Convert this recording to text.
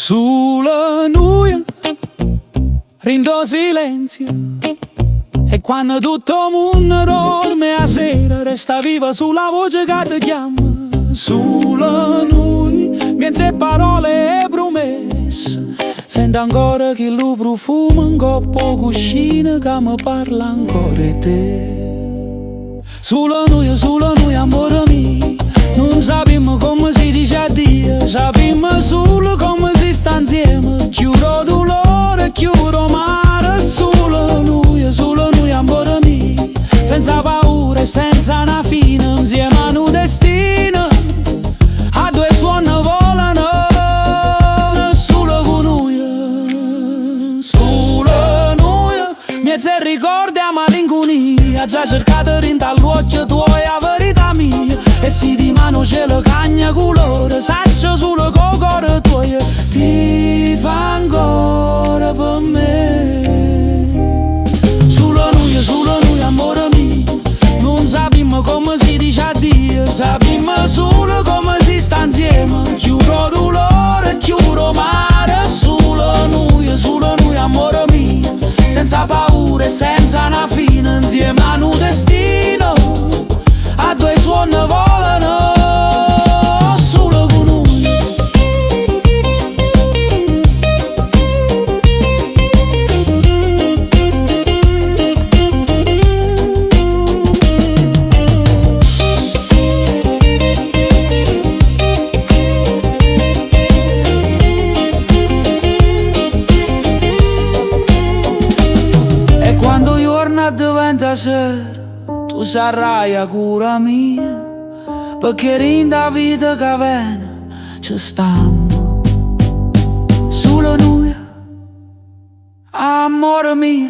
Sulla nuia rindo silenzio e quando tutto il mondo dorme a sera resta viva sulla voce che ti chiama. Sulla nuia miezze parole e promesse, sento ancora che lo profumo in coppo cuscino che mi parla ancora di te. Sulla nuia amore mio, non sappiamo come si dice addio, sappiamo solo come si sta insieme. Chiuro dolore, chiuro mare. Sulla nuia amore mio, senza paura e senza una fine, insieme a un destino, a due suoni volano. Se ricordi a malinconia, già cercato rintalluocchio tuoi a verità mia, e si di mano c'è la cagna colore, saccio sulle cocore tue, ti fa ancora per me. Sulla nuia amore mio, non sappiamo come si dice addio, sappiamo solo come si sta insieme. Chiuro dolore, chiuro mare. Sulla nuia amore mio, senza paura e senza una fine, insieme a un destino, a due suoni volano. Solo con noi. Diventa sera, tu sarai a cura mia, perché rinda vita che viene ci stiamo. Sulla nuia, amore mio.